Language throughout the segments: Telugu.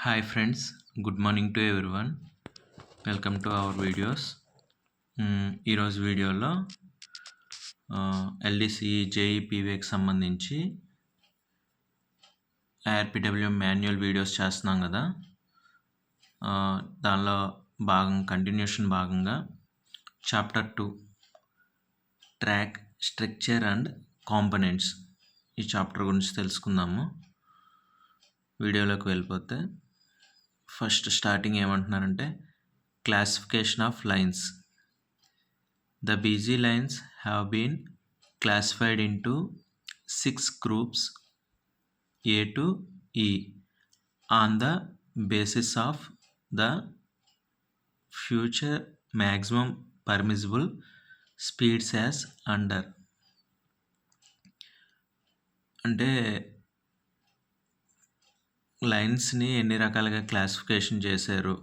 Hi friends, good morning to everyone. Welcome to our videos. ఈరోజు వీడియోలో ఎల్డిసి జేఈపీవీకి సంబంధించి ఆర్పిడబ్ల్యూ మాన్యువల్ వీడియోస్ చేస్తున్నాం కదా, దానిలో కంటిన్యూషన్ భాగంగా chapter 2 track structure and components ఈ చాప్టర్ గురించి తెలుసుకుందాము. వీడియోలోకి వెళ్ళిపోతే ఫస్ట్ స్టార్టింగ్ ఏమంటున్నారంటే classification of lines. The busy lines have been classified into 6 groups A to E on the basis of the future maximum permissible speeds as under. అంటే లైన్స్ని ఎన్ని రకాలుగా క్లాసిఫికేషన్ చేశారు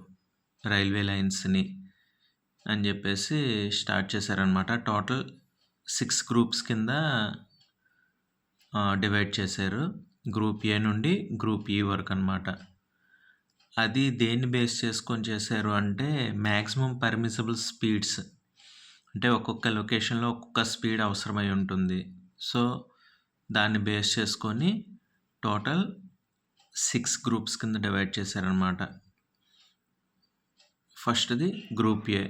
రైల్వే లైన్స్ని అని చెప్పేసి స్టార్ట్ చేశారనమాట. టోటల్ 6 గ్రూప్స్ కింద డివైడ్ చేశారు, గ్రూప్ ఏ నుండి గ్రూప్ ఈ వరకు అనమాట. అది దేన్ని బేస్ చేసుకొని చేశారు అంటే మ్యాక్సిమం పర్మిసిబుల్ స్పీడ్స్, అంటే ఒక్కొక్క లొకేషన్లో ఒక్కొక్క స్పీడ్ అవసరమై ఉంటుంది. సో దాన్ని బేస్ చేసుకొని టోటల్ 6 గ్రూప్స్ కింద డివైడ్ చేశారనమాట. ఫస్ట్ది group A,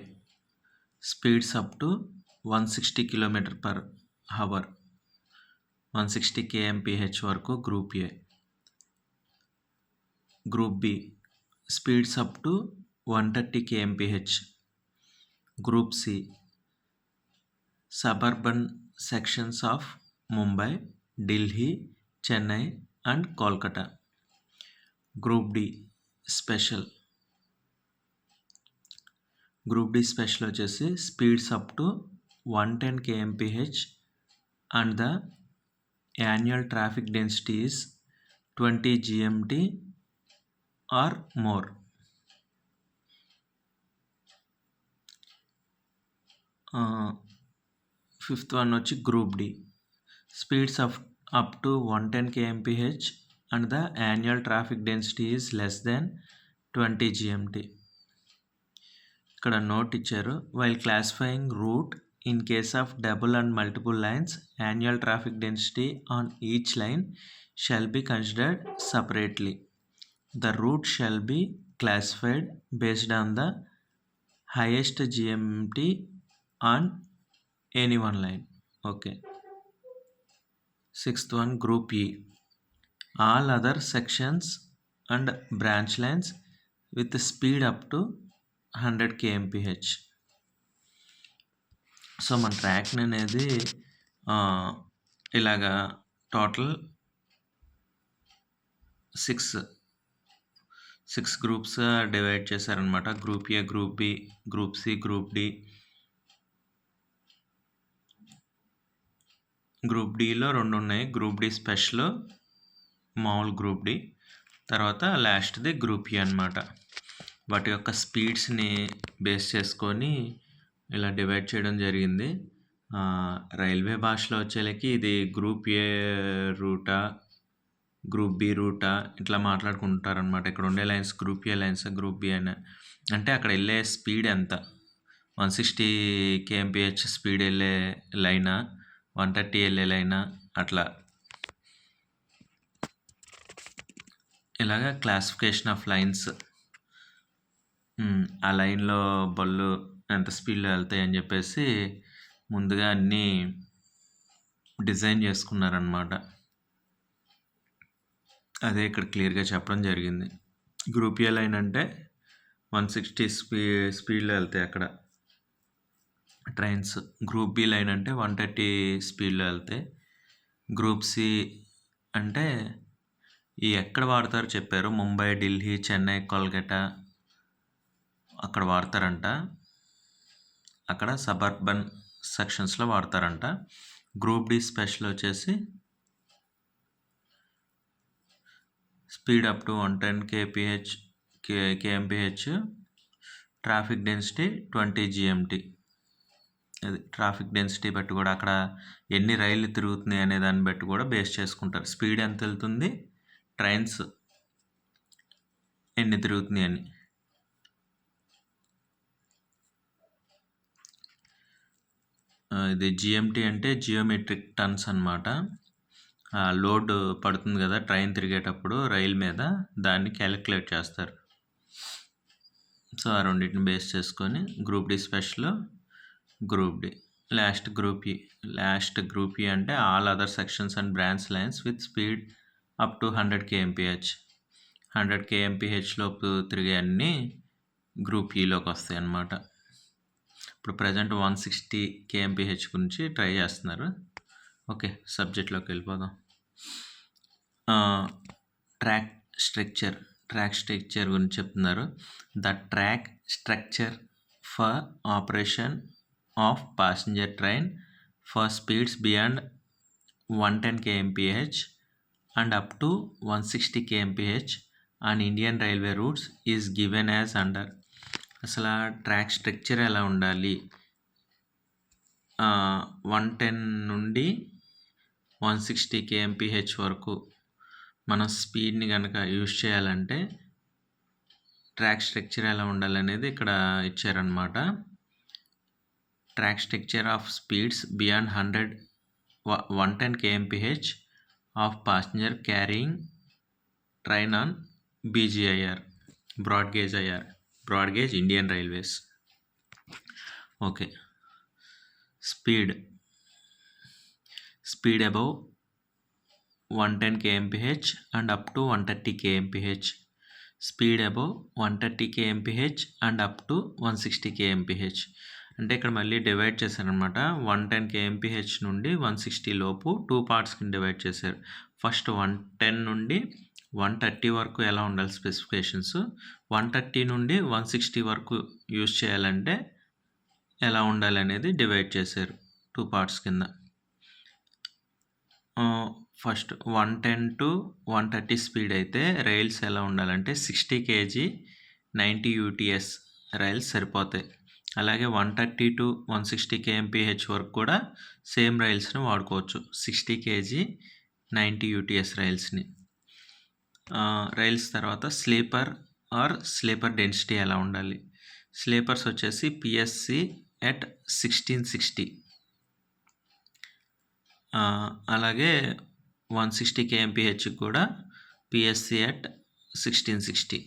speeds up to 160 km/h, 160 kmph వరకు group A. Group B, speeds up to 130 kmph. Group C, suburban sections of Mumbai, Delhi, Chennai and Kolkata. Group D special, group D special వచ్చేసి speeds up to 110 kmph and the annual traffic density is 20 GMT or more. Fifth one వచ్చి group D, speeds up to 110 kmph and the annual traffic density is less than 20 GMT. ఇక్కడ నోట్ ఇచ్చారు, while classifying route in case of double and multiple lines, annual traffic density on each line shall be considered separately. The route shall be classified based on the highest GMT on any one line. Okay. Sixth one group E, all other sections and branch lines with speed up to 100 kmph. So మన ట్రాక్ని అనేది ఇలాగా టోటల్ 6 గ్రూప్స్ డివైడ్ చేశారనమాట. Group A, group B, group C, group D. Group డిలో 2 ఉన్నాయి, గ్రూప్ డి స్పెషల్, మామూలు గ్రూప్ డి. తర్వాత లాస్ట్ది గ్రూప్ ఏ అనమాట. వాటి యొక్క స్పీడ్స్ని బేస్ చేసుకొని ఇలా డివైడ్ చేయడం జరిగింది. రైల్వే భాషలో వచ్చేలకి ఇది గ్రూప్ ఏ రూటా, గ్రూప్ బి రూటా ఇట్లా మాట్లాడుకుంటారనమాట. ఇక్కడ ఉండే lines group A lines, group B అని. అంటే అక్కడ వెళ్ళే స్పీడ్ ఎంత, 160 kmph స్పీడ్ వెళ్ళే లైనా, 130 వెళ్ళే లైనా, అట్లా ఇలాగా క్లాసిఫికేషన్ ఆఫ్ లైన్స్. ఆ లైన్లో బళ్ళు ఎంత స్పీడ్లో వెళ్తాయి అని చెప్పేసి ముందుగా అన్నీ డిజైన్ చేసుకున్నారనమాట. అదే ఇక్కడ క్లియర్గా చెప్పడం జరిగింది. గ్రూప్ ఏ లైన్ అంటే 160 స్పీడ్లో వెళ్తాయి అక్కడ ట్రైన్స్. గ్రూప్ బి లైన్ అంటే 130 స్పీడ్లో వెళ్తాయి. గ్రూప్ సి అంటే ఈ ఎక్కడ వాడతారో చెప్పారు, ముంబై, ఢిల్లీ, చెన్నై, కోల్కతా అక్కడ వాడతారంట. అక్కడ సబర్బన్ సెక్షన్స్లో వాడతారంట. గ్రూప్ డి స్పెషల్ వచ్చేసి speed up to 110 kmph, traffic density 20 GMT. అది ట్రాఫిక్ డెన్సిటీ బట్టి కూడా అక్కడ ఎన్ని రైళ్ళు తిరుగుతున్నాయి అనే దాన్ని బట్టి కూడా బేస్ చేసుకుంటారు. స్పీడ్ ఎంత వెళ్తుంది, ట్రైన్స్ ఎన్ని తిరుగుతున్నాయి అని. ఇది జిఎంటీ అంటే జియోమెట్రిక్ టన్స్ అనమాట. లోడ్ పడుతుంది కదా ట్రైన్ తిరిగేటప్పుడు రైలు మీద, దాన్ని క్యాలిక్యులేట్ చేస్తారు. సో ఆ రెండింటిని బేస్ చేసుకొని group D special, group D. Last group E అంటే all other sections and branch lines with speed up to 100 kmph. 100 kmph లోపు తిరిగే అన్ని గ్రూప్ ఈలోకి వస్తాయి అన్నమాట. ఇప్పుడు ప్రజెంట్ 160 kmph గురించి ట్రై చేస్తున్నారు. ఓకే, సబ్జెక్ట్లోకి వెళ్ళిపోదాం. ట్రాక్ స్ట్రక్చర్ గురించి చెప్తున్నారు. The track structure for operation of passenger train for speeds beyond 110 kmph and up to 160 kmph on Indian railway routes is given as under. అసలు ట్రాక్ స్ట్రక్చర్ ఎలా ఉండాలి? 110 నుండి 160 kmph వరకు మనం స్పీడ్ని కనుక యూజ్ చేయాలంటే ట్రాక్ స్ట్రక్చర్ ఎలా ఉండాలనేది ఇక్కడ ఇచ్చారనమాట. Track structure of speeds beyond 110 kmph of passenger carrying train on BGIR, broad gauge Indian railways. Okay, speed above 110 kmph and up to 130 kmph. Speed above 130 kmph and up to 160 kmph. అంటే ఇక్కడ మళ్ళీ డివైడ్ చేశారనమాట. 110 kmph నుండి 160 లోపు 2 పార్ట్స్ కింద డివైడ్ చేశారు. ఫస్ట్ 110 నుండి 130 వరకు ఎలా ఉండాలి స్పెసిఫికేషన్స్, 130 నుండి 160 వరకు యూజ్ చేయాలంటే ఎలా ఉండాలి అనేది డివైడ్ చేశారు 2 పార్ట్స్ కింద. ఫస్ట్ 110 to 130 స్పీడ్ అయితే రైల్స్ ఎలా ఉండాలంటే 60 kg 90 UTS రైల్స్ సరిపోతాయి. అలాగే 130 to 160 kmph వరకు కూడా సేమ్ రైల్స్ని వాడుకోవచ్చు, 60 kg 90 UTS రైల్స్ని. రైల్స్ తర్వాత స్లీపర్ డెన్సిటీ ఎలా ఉండాలి? స్లీపర్స్ వచ్చేసి PSC at 1660. అలాగే 160 kmph కూడా PSC at 1660.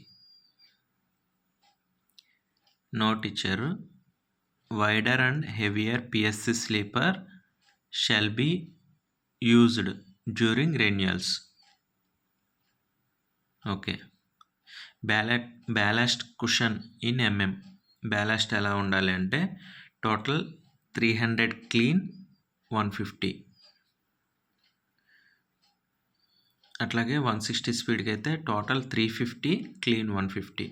నోట్ ఇచ్చారు, wider and heavier PSC sleeper shall be used during renewals. Okay, ballast cushion in MM. Ballast ఎలా ఉండాలి అంటే టోటల్ 300 క్లీన్ 150. అట్లాగే 160 స్పీడ్కి అయితే టోటల్ 350 క్లీన్ 150.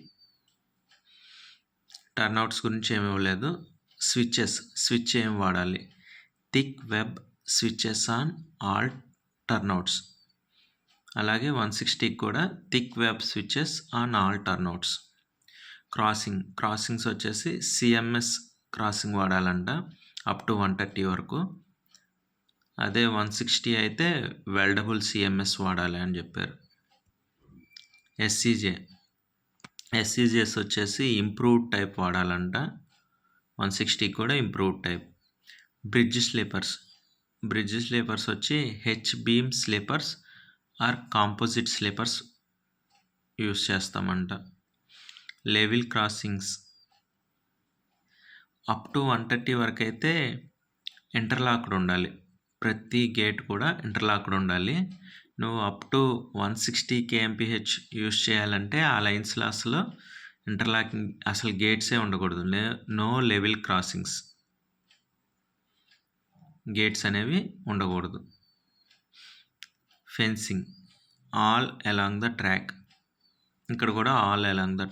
టర్న్అవుట్స్ గురించి ఏమి ఇవ్వలేదు. స్విచ్ ఏం వాడాలి? Thick web switches on all turnouts. అలాగే 160కి కూడా thick web switches on all turnouts. Crossings వచ్చేసి CMS క్రాసింగ్ వాడాలంట అప్ టు 130 వరకు. అదే 160 అయితే వెల్డబుల్ CMS వాడాలి అని చెప్పారు. SCJs వచ్చేసి ఇంప్రూవ్డ్ టైప్ వాడాలంట, 160 కూడా ఇంప్రూవ్డ్ టైప్. బ్రిడ్జ్ స్లీపర్స్ వచ్చి H-beam sleepers or composite sleepers use చేస్తామంట. లెవెల్ క్రాసింగ్స్ అప్ టు 130 వరకు అయితే ఇంటర్లాక్డ్ ఉండాలి, ప్రతి గేట్ కూడా ఇంటర్లాక్డ్ ఉండాలి. నువ్వు అప్ టు 160 kmph యూస్ చేయాలంటే ఆ లైన్స్లో అసలు ఇంటర్లాకింగ్ అసలు గేట్సే ఉండకూడదు, నో లెవెల్ క్రాసింగ్స్, గేట్స్ అనేవి ఉండకూడదు. Fencing all along the track. ఇక్కడ కూడా ఆల్ అలాంగ్ ద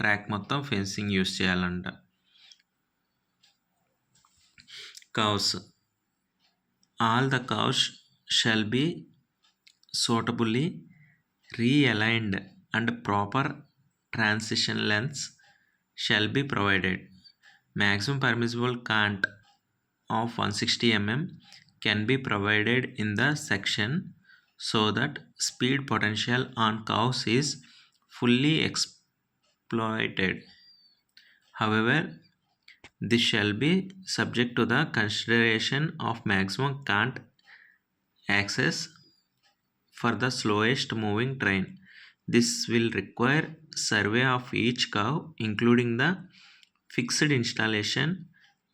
ట్రాక్ మొత్తం ఫెన్సింగ్ యూస్ చేయాలంట. Curves all the curves shall be suitably realigned and proper transition lengths shall be provided. Maximum permissible cant of 160 mm can be provided in the section so that speed potential on curves is fully exploited. However, this shall be subject to the consideration of maximum cant access for the slowest moving train. This will require survey of each curve, including the fixed installation,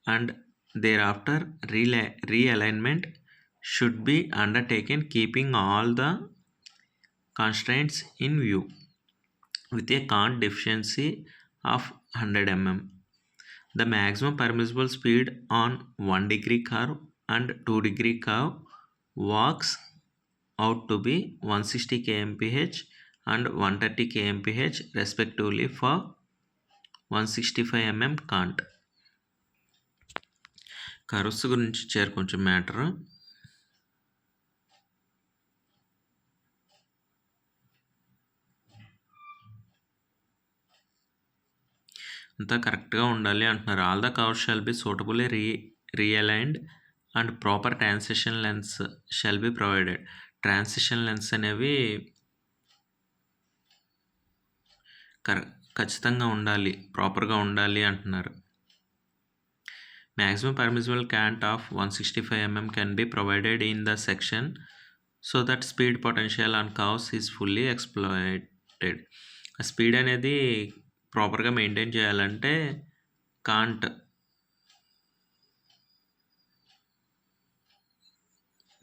and thereafter realignment should be undertaken keeping all the constraints in view. With a cant deficiency of 100 mm, the maximum permissible speed on 1 degree curve and 2 degree curve works out to be 160 kmph and 130 kmph respectively for 165 mm cant. Curves గురించి ఇచ్చారు కొంచెం మ్యాటర్. అంతా కరెక్ట్గా ఉండాలి అంటున్నారు. All the curves shall be suitably realigned and proper transition lengths shall be provided. Transition lengths అనేవి ఖచ్చితంగా ఉండాలి, ప్రాపర్గా ఉండాలి అంటున్నారు. Maximum permissible cant of 165 mm can be provided in the section so that speed potential on curves is fully exploited. ఆ స్పీడ్ అనేది ప్రాపర్గా మెయింటైన్ చేయాలంటే కాంట్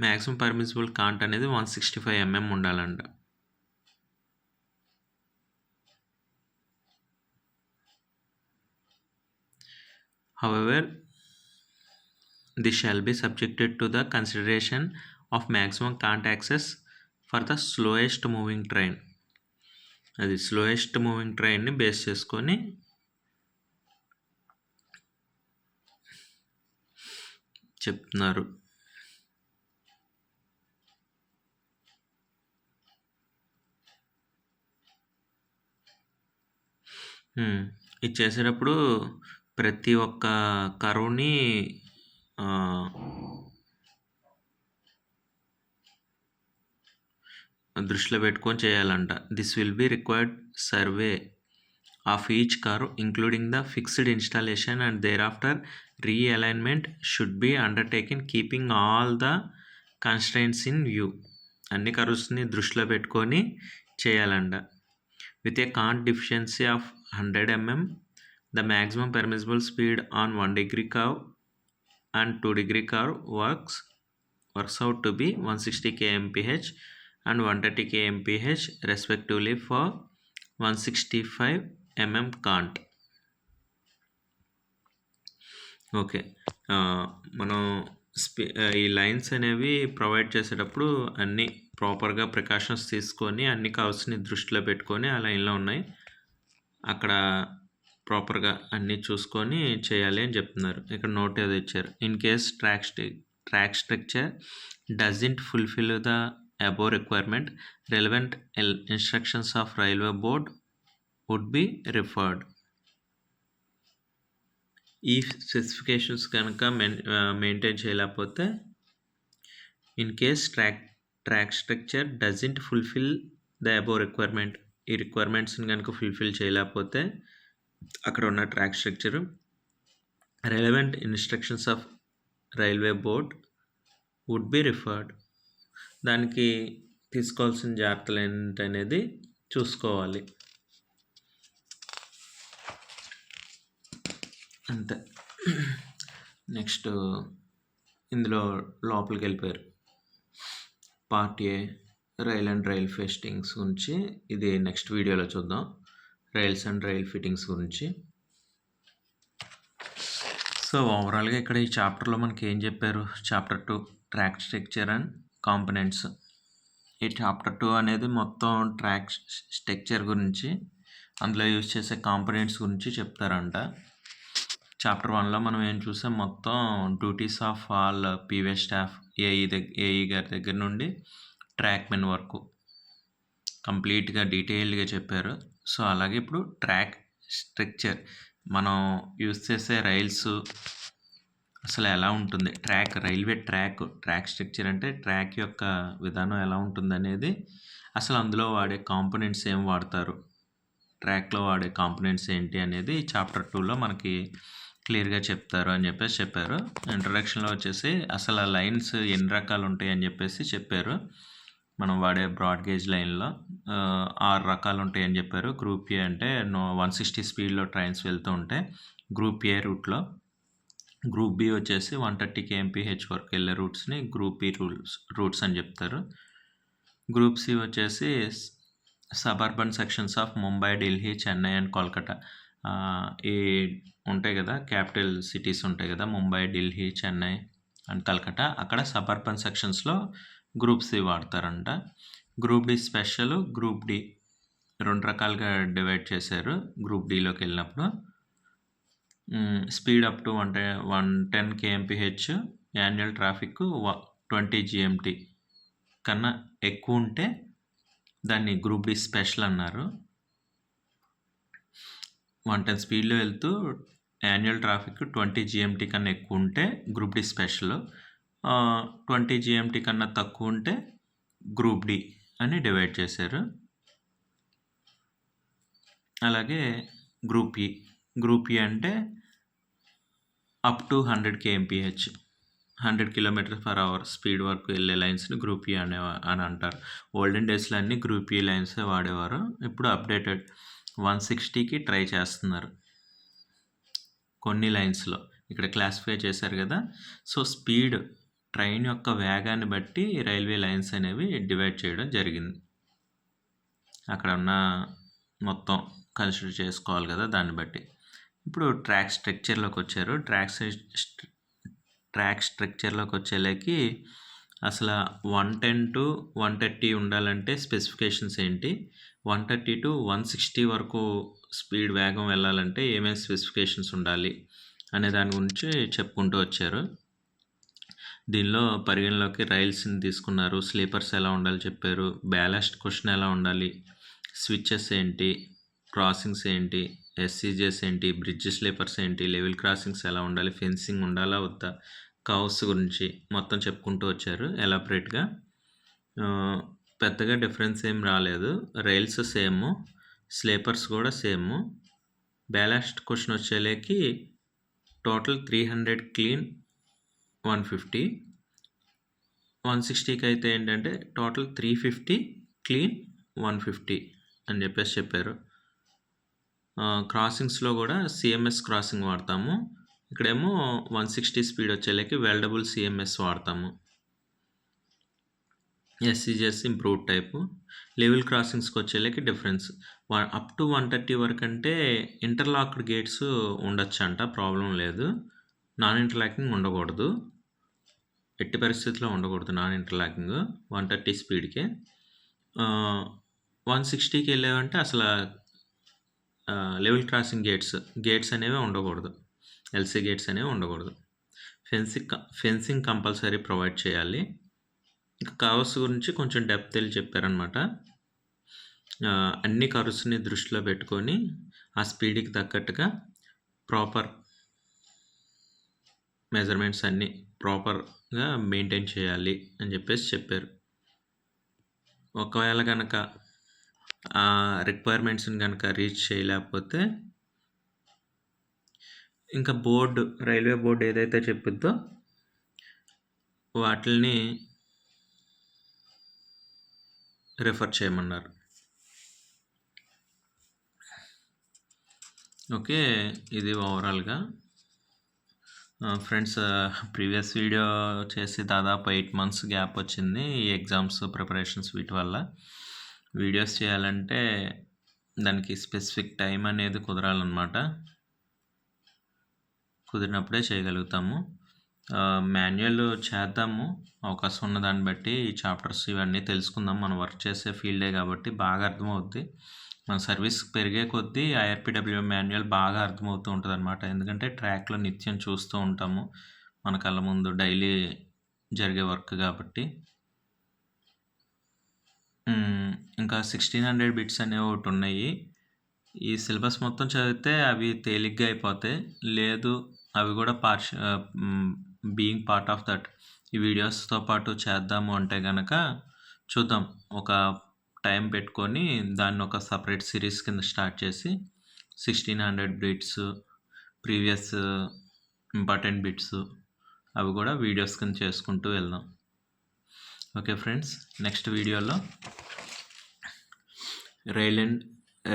మ్యాక్సిమం పర్మిసిబుల్ కాంట్ అనేది 165 mm ఉండాలంట. However, this shall be subjected to the consideration of maximum cant access for the slowest moving train. అది స్లోయెస్ట్ మూవింగ్ ట్రైన్ని బేస్ చేసుకొని చెప్తున్నారు. ఇది చేసేటప్పుడు ప్రతి ఒక్క కర్వ్ని దృష్టిలో పెట్టుకొని చేయాలంట. This will be required survey of each curve including the fixed installation and thereafter realignment should be undertaken keeping all the constraints in view. అన్ని కర్వ్స్ని దృష్టిలో పెట్టుకొని చేయాలంట. With a cant deficiency of 100 mm, the maximum permissible speed on 1 degree curve and 2 degree curve works out to be 160 kmph and 130 kmph respectively for 165 mm cant. Okay, మనం ఈ లైన్స్ అనేవి ప్రొవైడ్ చేసేటప్పుడు అన్నీ ప్రాపర్గా ప్రికాషన్స్ తీసుకొని అన్ని కర్వ్స్ని దృష్టిలో పెట్టుకొని ఆ లైన్లో ఉన్నాయి అక్కడ ప్రాపర్గా అన్నీ చూసుకొని చేయాలి అని చెప్తున్నారు. ఇక్కడ నోట్ ఏదో ఇచ్చారు. In case track structure doesn't fulfil the above requirement, relevant instructions of railway board would be referred. ఈ స్పెసిఫికేషన్స్ కనుక మెయింటైన్ చేయలేకపోతే, in case track structure doesn't fulfil the above requirement, ఈ రిక్వైర్మెంట్స్ని కనుక ఫుల్ఫిల్ చేయలేకపోతే అక్కడ ఉన్న track structure relevant instructions of railway board would be referred. దానికి తీసుకోవాల్సిన జాగ్రత్తలు ఏంటనేది చూసుకోవాలి. అంతే. నెక్స్ట్ ఇందులో లోపలికి వెళ్ళిపోయారు. Part A rail and rail fittings గురించి, ఇది నెక్స్ట్ వీడియోలో చూద్దాం. రైల్స్ అండ్ రైల్ ఫిట్టింగ్స్ గురించి. సో ఓవరాల్గా ఇక్కడ ఈ చాప్టర్లో మనకి ఏం చెప్పారు? Chapter 2 track structure and components. ఈ చాప్టర్ 2 అనేది మొత్తం ట్రాక్ స్ట్రక్చర్ గురించి, అందులో యూజ్ చేసే కాంపనెంట్స్ గురించి చెప్తారంట. చాప్టర్ 1లో మనం ఏం చూసాం, మొత్తం duties of all PVS staff, AE గారి దగ్గర నుండి ట్రాక్ మెన్ వరకు కంప్లీట్గా డీటెయిల్డ్గా చెప్పారు. సో అలాగే ఇప్పుడు ట్రాక్ స్ట్రక్చర్, మనం యూజ్ చేసే రైల్స్ అసలు ఎలా ఉంటుంది, రైల్వే ట్రాక్ స్ట్రక్చర్ అంటే ట్రాక్ యొక్క విధానం ఎలా ఉంటుంది అనేది, అసలు అందులో వాడే కాంపోనెంట్స్ ఏం వాడతారు, ట్రాక్‌లో వాడే కాంపోనెంట్స్ ఏంటి అనేది చాప్టర్ 2లో మనకి క్లియర్‌గా చెప్తారు అని చెప్పారు. ఇంట్రడక్షన్‌లో వచ్చేసి అసలు ఆ లైన్స్ ఎన్ని రకాలు ఉంటాయి అని చెప్పారు. మనం వాడే బ్రాడ్ గేజ్ లైన్‌లో 6 రకాలు ఉంటాయి అని చెప్పారు. గ్రూప్ ఏ అంటే 160 స్పీడ్‌లో ట్రైన్స్ వెళ్తూ ఉంటాయి. గ్రూప్ ఏ రూట్‌లో. గ్రూప్ బి వచ్చేసి 130 kmph వరకు వెళ్ళే రూట్స్‌ని గ్రూప్ బి రూట్స్ అని చెప్తారు. గ్రూప్ సి వచ్చేసి suburban sections of Mumbai, Delhi, Chennai and Kolkata. ఈ ఉంటాయి కదా, క్యాపిటల్ సిటీస్ ఉంటాయి కదా, ముంబై, ఢిల్లీ, చెన్నై అండ్ కల్కటా. అక్కడ సబర్బన్ సెక్షన్స్లో గ్రూప్ సి వాడతారంట. Group D special, group D 2 రకాలుగా డివైడ్ చేశారు. గ్రూప్ డిలోకి వెళ్ళినప్పుడు speed up to 110 kmph, annual traffic 20 GMT కన్నా ఎక్కువ ఉంటే దాన్ని గ్రూప్ డి స్పెషల్ అన్నారు. 110 స్పీడ్లో వెళ్తూ యాన్యువల్ ట్రాఫిక్ 20 GMT కన్నా ఎక్కువ ఉంటే గ్రూప్ డి స్పెషల్. 20 GMT కన్నా తక్కువ ఉంటే గ్రూప్ డి అని డివైడ్ చేశారు. అలాగే గ్రూప్ ఈ అంటే up to 100 kmph, 100 km/h speed వరకు వెళ్ళే లైన్స్ని గ్రూప్ ఈ అని అంటారు. ఓల్డెన్ డేస్లో అన్ని గ్రూప్ ఈ లైన్సే వాడేవారు. ఇప్పుడు అప్డేటెడ్ 160కి ట్రై చేస్తున్నారు కొన్ని లైన్స్లో. ఇక్కడ క్లాసిఫై చేశారు కదా. సో స్పీడ్, ట్రైన్ యొక్క వేగాన్ని బట్టి రైల్వే లైన్స్ అనేవి డివైడ్ చేయడం జరిగింది. అక్కడ ఉన్న మొత్తం కన్సిడర్ చేసుకోవాలి కదా, దాన్ని బట్టి. ఇప్పుడు ట్రాక్ స్ట్రక్చర్లోకి వచ్చారు. ట్రాక్ స్ట్రక్చర్లోకి వచ్చేలాకి అసలు 110 to 130 ఉండాలంటే స్పెసిఫికేషన్స్ ఏంటి, 130 to 160 వరకు స్పీడ్ వేగం వెళ్ళాలంటే ఏమేమి స్పెసిఫికేషన్స్ ఉండాలి అనే దాని గురించి చెప్పుకుంటూ వచ్చారు. దీనిలో పరిగణలోకి రైల్స్ని తీసుకున్నారు, స్లీపర్స్ ఎలా ఉండాలి చెప్పారు, బ్యాలస్ట్ క్వశ్చన్ ఎలా ఉండాలి, స్విచెస్ ఏంటి, క్రాసింగ్స్ ఏంటి, ఎస్సీజెస్ ఏంటి, బ్రిడ్జ్ స్లీపర్స్ ఏంటి, లెవెల్ క్రాసింగ్స్ ఎలా ఉండాలి, ఫెన్సింగ్ ఉండాలా వద్దా, కర్వ్స్ గురించి మొత్తం చెప్పుకుంటూ వచ్చారు ఎలాబరేట్గా. పెద్దగా డిఫరెన్స్ ఏం రాలేదు. రైల్స్ సేమ్, స్లీపర్స్ కూడా సేమ్. బ్యాలస్ట్ క్వశ్చన్ వచ్చేలేకి టోటల్ 300 క్లీన్, 150. 160కి అయితే ఏంటంటే టోటల్ 350 క్లీన్, 150 అని చెప్పారు. క్రాసింగ్స్లో కూడా సిఎంఎస్ క్రాసింగ్ వాడతాము. ఇక్కడేమో 160 స్పీడ్ వచ్చేలేకి వెల్డబుల్ సిఎంఎస్ వాడతాము. SEJs improved type. లెవెల్ క్రాసింగ్స్కి వచ్చేలేకి డిఫరెన్స్ అప్ టు 130 వరకు అంటే ఇంటర్లాక్డ్ గేట్స్ ఉండొచ్చు అంట, ప్రాబ్లం లేదు. నాన్ ఇంటర్లాకింగ్ ఉండకూడదు, ఎట్టి పరిస్థితిలో ఉండకూడదు నాన్ ఇంటర్లాకింగ్ 130 స్పీడ్కే. 160కి వెళ్ళేవంటే అసలు లెవెల్ క్రాసింగ్ గేట్స్ అనేవి ఉండకూడదు, ఎల్సీ గేట్స్ అనేవి ఉండకూడదు. ఫెన్సింగ్ కంపల్సరీ ప్రొవైడ్ చేయాలి. ఇంకా కర్వ్స్ గురించి కొంచెం డెప్త్ వెళ్ళి చెప్పారనమాట. అన్ని కర్వ్స్ని దృష్టిలో పెట్టుకొని ఆ స్పీడ్కి తగ్గట్టుగా ప్రాపర్ మెజర్మెంట్స్ అన్నీ ప్రాపర్గా మెయింటైన్ చేయాలి అని చెప్పారు. ఒకవేళ కనుక రిక్వైర్మెంట్స్ని కనుక రీచ్ చేయలేకపోతే ఇంకా రైల్వే బోర్డు ఏదైతే చెప్పిద్దో వాటిని రిఫర్ చేయమన్నారు. ఓకే, ఇది ఓవరాల్గా. ఫ్రెండ్స్, ప్రీవియస్ వీడియో చేసి దాదాపు 8 months గ్యాప్ వచ్చింది ఈ ఎగ్జామ్స్ ప్రిపరేషన్స్ వీటి వల్ల. వీడియోస్ చేయాలంటే దానికి స్పెసిఫిక్ టైం అనేది కుదరాలన్నమాట. కుదిరినప్పుడే చేయగలుగుతాము. మాన్యువల్ చేద్దాము, అవకాశం ఉన్న దాన్ని బట్టి. ఈ చాప్టర్స్ ఇవన్నీ తెలుసుకుందాం. మనం వర్క్ చేసే ఫీల్డే కాబట్టి బాగా అర్థమవుద్ది. మన సర్వీస్ పెరిగే కొద్దీ ఐఆర్పిడబ్ల్యూ మాన్యువల్ బాగా అర్థమవుతూ ఉంటుంది అనమాట. ఎందుకంటే ట్రాక్లో నిత్యం చూస్తూ ఉంటాము, మన కళ్ళ ముందు డైలీ జరిగే వర్క్ కాబట్టి. ఇంకా 1600 బిట్స్ అనేవి ఒకటి ఉన్నాయి. ఈ సిలబస్ మొత్తం చదివితే అవి తేలిగ్గా అయిపోతాయి. లేదు, అవి కూడా బీయింగ్ పార్ట్ ఆఫ్ దట్ ఈ వీడియోస్తో పాటు చేద్దాము అంటే కనుక చూద్దాం. ఒక టైం పెట్టుకొని దాన్ని ఒక సపరేట్ సిరీస్ కింద స్టార్ట్ చేసి 1600 బిట్స్ ప్రీవియస్ ఇంపార్టెంట్ బిట్స్ అవి కూడా వీడియోస్ కింద చేసుకుంటూ వెళ్దాం. ఓకే ఫ్రెండ్స్, నెక్స్ట్ వీడియోలో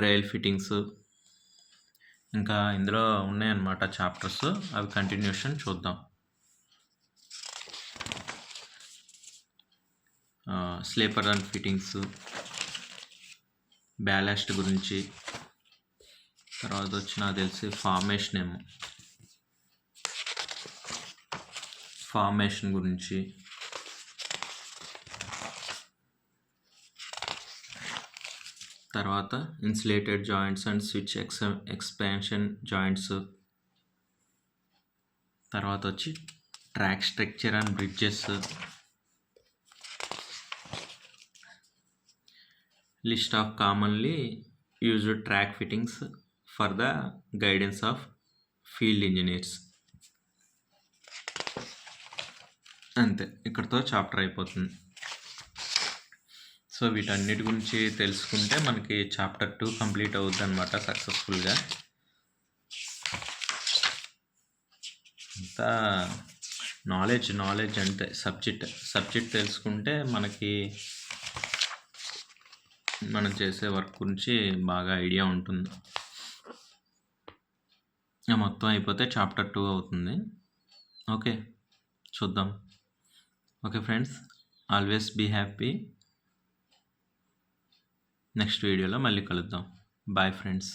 రైల్ ఫిట్టింగ్స్ ఇంకా ఇందులో ఉన్నాయన్నమాట చాప్టర్స్, అవి కంటిన్యూషన్ చూద్దాం. స్లీపర్ అండ్ ఫిట్టింగ్స్, బ్యాలాస్ట్ గురించి, తర్వాత వచ్చి నాకు తెలిసి ఫార్మేషన్ గురించి, తర్వాత insulated joints and switch expansion joints, తర్వాత వచ్చి track structure and bridges, list of commonly used track fittings for the guidance of field engineers. అంతే, ఇక్కడితో చాప్టర్ అయిపోతుంది. సో వీటన్నిటి గురించి తెలుసుకుంటే మనకి చాప్టర్ 2 కంప్లీట్ అవుద్ది అనమాట సక్సెస్ఫుల్గా. అంతా నాలెడ్జ్ అంటే సబ్జెక్ట్ తెలుసుకుంటే మనకి మనం చేసే వర్క్ గురించి బాగా ఐడియా ఉంటుంది. మొత్తం అయిపోతే చాప్టర్ 2 అవుతుంది. ఓకే, చూద్దాం. Okay friends, always be happy. Next వీడియోలో మళ్ళీ కలుద్దాం. Bye friends.